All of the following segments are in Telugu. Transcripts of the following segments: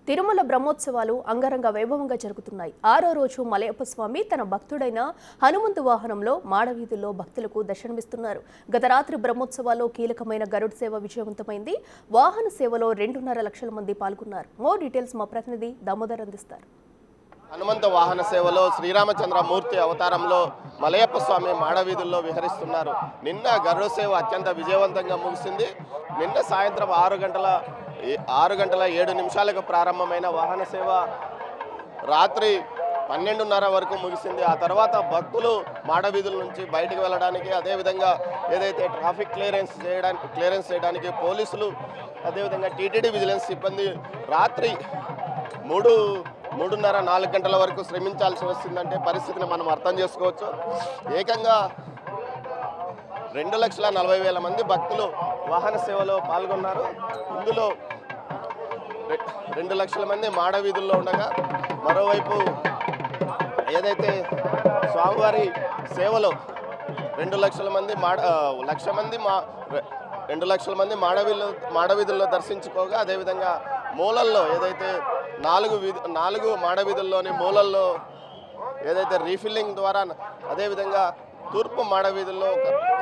తిరుమల బ్రహ్మోత్సవాలు అంగరంగ వైభవంగా జరుగుతున్నాయి. 6వ రోజు మలయప్ప స్వామి తన భక్తుడైన హనుమంతు వాహనంలో మాడవీధుల్లో భక్తులకు దర్శనమిస్తున్నారు. గత రాత్రి బ్రహ్మోత్సవాల్లో కీలకమైన గరుడ సేవ విజయవంతమైంది. వాహన సేవలో 2.5 లక్షల మంది పాల్గొన్నారు. మోర్ డీటెయిల్స్ మా ప్రతినిధి దామోదర్ అందిస్తారు. హనుమంత వాహన సేవలో శ్రీరామచంద్రమూర్తి అవతారంలో మలయప్ప స్వామి మాడవీధుల్లో విహరిస్తున్నారు. నిన్న గరుడ సేవ అత్యంత విజయవంతంగా ముగిసింది. నిన్న సాయంత్రం 6 గంటల 7 నిమిషాలకు ప్రారంభమైన వాహన సేవ రాత్రి 12:30 వరకు ముగిసింది. ఆ తర్వాత భక్తులు మాడవీధుల నుంచి బయటకు వెళ్ళడానికి, అదేవిధంగా ఏదైతే ట్రాఫిక్ క్లియరెన్స్ చేయడానికి పోలీసులు, అదేవిధంగా టీటీడీ విజిలెన్స్ సిబ్బంది రాత్రి 3:30-4 గంటల వరకు శ్రమించాల్సి వస్తుందంటే పరిస్థితిని మనం అర్థం చేసుకోవచ్చు. ఏకంగా 2,40,000 మంది భక్తులు వాహన సేవలో పాల్గొన్నారు. ఇందులో 2 లక్షల మంది మాడవీధుల్లో ఉండగా, మరోవైపు ఏదైతే స్వామివారి సేవలో 2 లక్షల మంది 2 లక్షల మంది మాడవీధుల్లో దర్శించుకోగా, అదేవిధంగా మూలల్లో ఏదైతే 4 మాడవీధుల్లోని మూలల్లో ఏదైతే రీఫిల్లింగ్ ద్వారా, అదేవిధంగా తూర్పు మాడవీధుల్లో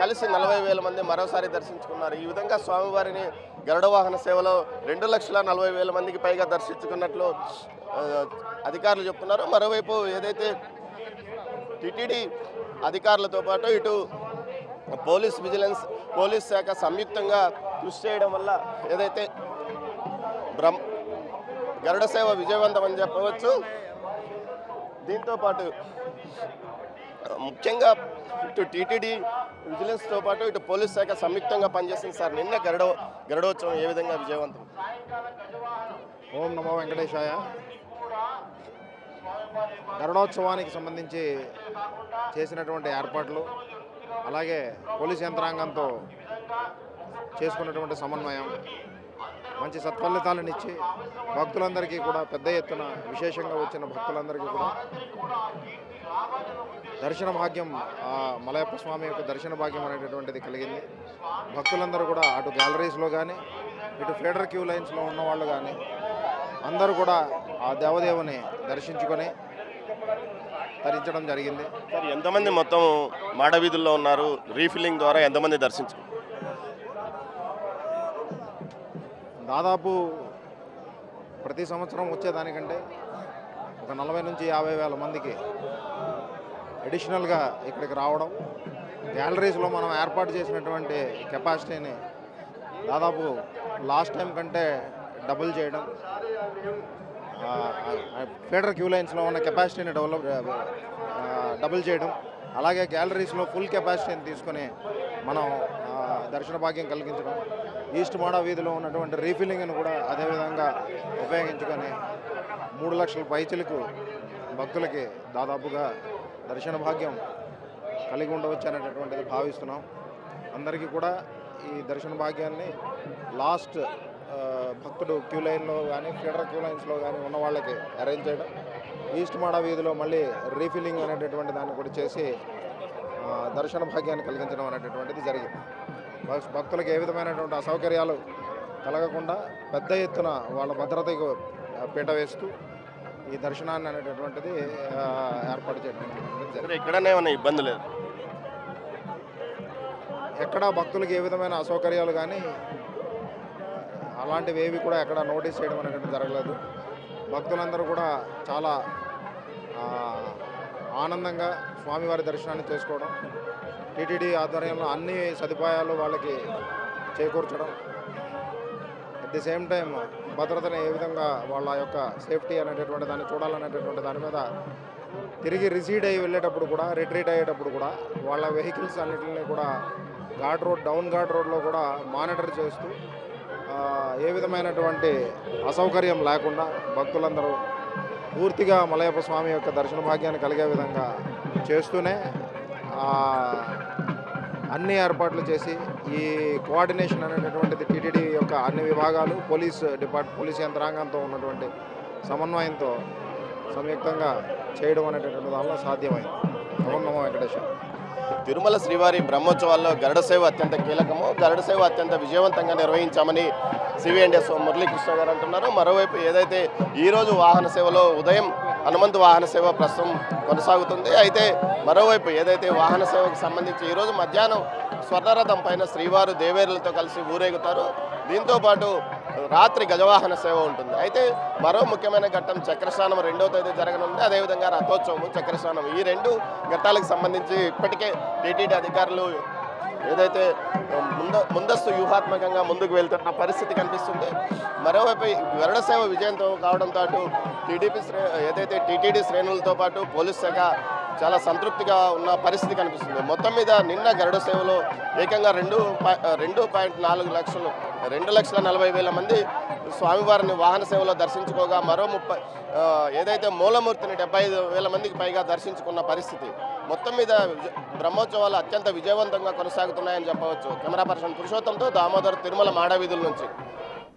కలిసి 40,000 మంది మరోసారి దర్శించుకున్నారు. ఈ విధంగా స్వామివారిని గరుడ వాహన సేవలో 2,40,000 మందికి పైగా దర్శించుకున్నట్లు అధికారులు చెప్తున్నారు. మరోవైపు ఏదైతే టీటీడీ అధికారులతో పాటు ఇటు పోలీస్ శాఖ సంయుక్తంగా కృషి చేయడం వల్ల ఏదైతే గరుడ సేవ విజయవంతం అని చెప్పవచ్చు. దీంతోపాటు ముఖ్యంగా ఇటు టీటీడీ విజిలెన్స్తో పాటు ఇటు పోలీస్ శాఖ సంయుక్తంగా పనిచేస్తుంది. సార్, నిన్న గరుడోత్సవం ఏ విధంగా విజయవంతం? ఓం నమో వెంకటేశాయ. గరుడోత్సవానికి సంబంధించి చేసినటువంటి ఏర్పాట్లు, అలాగే పోలీస్ యంత్రాంగంతో చేసుకున్నటువంటి సమన్వయం మంచి సత్ఫలితాలనిచ్చి భక్తులందరికీ కూడా పెద్ద ఎత్తున, విశేషంగా వచ్చిన భక్తులందరికీ కూడా దర్శన భాగ్యం, మలయప్ప స్వామి యొక్క దర్శన భాగ్యం అనేటటువంటిది కలిగింది. భక్తులందరూ కూడా అటు గ్యాలరీస్లో కానీ, ఇటు ఫీడర్ క్యూ లైన్స్లో ఉన్నవాళ్ళు కానీ అందరూ కూడా ఆ దేవదేవుని దర్శించుకొని తరించడం జరిగింది. సార్, ఎంతమంది మొత్తం మాడవీధుల్లో ఉన్నారు? రీఫిల్లింగ్ ద్వారా ఎంతమంది దర్శించుకున్నారు? దాదాపు ప్రతి సంవత్సరం వచ్చేదానికంటే ఒక 40,000 నుంచి 50,000 మందికి అడిషనల్గా ఇక్కడికి రావడం, గ్యాలరీస్లో మనం ఏర్పాటు చేసినటువంటి కెపాసిటీని దాదాపు లాస్ట్ టైం కంటే డబుల్ చేయడం, ఫీడర్ క్యూ లైన్స్లో ఉన్న కెపాసిటీని డబుల్ చేయడం, అలాగే గ్యాలరీస్లో ఫుల్ కెపాసిటీని తీసుకొని మనం దర్శన భాగ్యం కలిగించడం, ఈస్ట్ మాడా వీధిలో ఉన్నటువంటి రీఫిల్లింగ్ను కూడా అదేవిధంగా ఉపయోగించుకొని 3 లక్షల పైచిలకు భక్తులకి దాదాపుగా దర్శన భాగ్యం కలిగి ఉండవచ్చు అనేటటువంటిది భావిస్తున్నాం. అందరికీ కూడా ఈ దర్శన భాగ్యాన్ని లాస్ట్ భక్తుడు క్యూ లైన్లో కానీ, ఫీడర్ క్యూ లైన్స్లో కానీ ఉన్న వాళ్ళకి అరేంజ్ చేయడం, ఈస్ట్ మాడా వీధిలో మళ్ళీ రీఫిల్లింగ్ అనేటటువంటి దాన్ని కూడా చేసి దర్శన భాగ్యాన్ని కలిగించడం అనేటటువంటిది జరిగింది. భక్తులకు ఏ విధమైనటువంటి అసౌకర్యాలు కలగకుండా పెద్ద ఎత్తున వాళ్ళ భద్రతకు పీట వేస్తూ ఈ దర్శనాన్ని అనేటటువంటిది ఏర్పాటు చేయడం జరిగింది. ఎక్కడనే ఉన్న ఇబ్బంది లేదు, ఎక్కడ భక్తులకు ఏ విధమైన అసౌకర్యాలు కానీ అలాంటివి ఏవి కూడా ఎక్కడ నోటీస్ చేయడం అనేటువంటి జరగలేదు. భక్తులందరూ కూడా చాలా ఆనందంగా స్వామివారి దర్శనాన్ని చేసుకోవడం, టీటీడీ ఆధ్వర్యంలో అన్ని సదుపాయాలు వాళ్ళకి చేకూర్చడం, అట్ ది సేమ్ టైం భద్రతను ఏ విధంగా వాళ్ళ యొక్క సేఫ్టీ అనేటటువంటి దాన్ని చూడాలనేటటువంటి దాని మీద తిరిగి రిసీడ్ అయ్యి వెళ్ళేటప్పుడు కూడా, రిట్రీట్ అయ్యేటప్పుడు కూడా వాళ్ళ వెహికల్స్ అన్నింటినీ కూడా డౌన్ ఘాట్ రోడ్లో కూడా మానిటర్ చేస్తూ ఏ విధమైనటువంటి అసౌకర్యం లేకుండా భక్తులందరూ పూర్తిగా మలయప్ప స్వామి యొక్క దర్శన భాగ్యాన్ని కలిగే విధంగా చేస్తూనే అన్ని ఏర్పాట్లు చేసి ఈ కోఆర్డినేషన్ అనేటటువంటిది టీటీడీ యొక్క అన్ని విభాగాలు, పోలీస్ యంత్రాంగంతో ఉన్నటువంటి సమన్వయంతో సంయుక్తంగా చేయడం అనేటటువంటి దానిలో సాధ్యమైంది. ఓం నమో వెంకటేశ్వర. తిరుమల శ్రీవారి బ్రహ్మోత్సవాల్లో గరుడ సేవ అత్యంత కీలకము. గరుడ సేవ అత్యంత విజయవంతంగా నిర్వహించామని సివిఎండిఎస్ మురళీకృష్ణ గారు అంటున్నారు. మరోవైపు ఏదైతే ఈరోజు వాహన సేవలో ఉదయం హనుమంతు వాహన సేవ ప్రస్తుతం కొనసాగుతుంది. అయితే మరోవైపు ఏదైతే వాహన సేవకు సంబంధించి ఈరోజు మధ్యాహ్నం స్వర్ణరథం పైన శ్రీవారు దేవేరులతో కలిసి ఊరేగుతారు. దీంతోపాటు రాత్రి గజవాహన సేవ ఉంటుంది. అయితే మరో ముఖ్యమైన ఘట్టం చక్రస్నానం 2వ తేదీ జరగనుంది. అదేవిధంగా రథోత్సవం, చక్రస్నానం ఈ 2 ఘట్టాలకు సంబంధించి ఇప్పటికే టీటీడీ అధికారులు ఏదైతే ముందస్తు వ్యూహాత్మకంగా ముందుకు వెళ్తున్న పరిస్థితి కనిపిస్తుంది. మరోవైపు గరుడ సేవ విజయంతో కావడంతో అటు ఏదైతే టీటీడీ శ్రేణులతో పాటు పోలీస్ శాఖ చాలా సంతృప్తిగా ఉన్న పరిస్థితి కనిపిస్తుంది. మొత్తం మీద నిన్న గరుడ సేవలో ఏకంగా 2.4 లక్షలు 2,40,000 మంది స్వామివారిని వాహన సేవలో దర్శించుకోగా మరో ఏదైతే మూలమూర్తిని 75,000 మందికి పైగా దర్శించుకున్న పరిస్థితి. మొత్తం మీద బ్రహ్మోత్సవాలు అత్యంత విజయవంతంగా కొనసాగుతున్నాయని చెప్పవచ్చు. కెమెరా పర్సన్ పురుషోత్తంతో దామోదర్, తిరుమల మాడవీధుల నుంచి.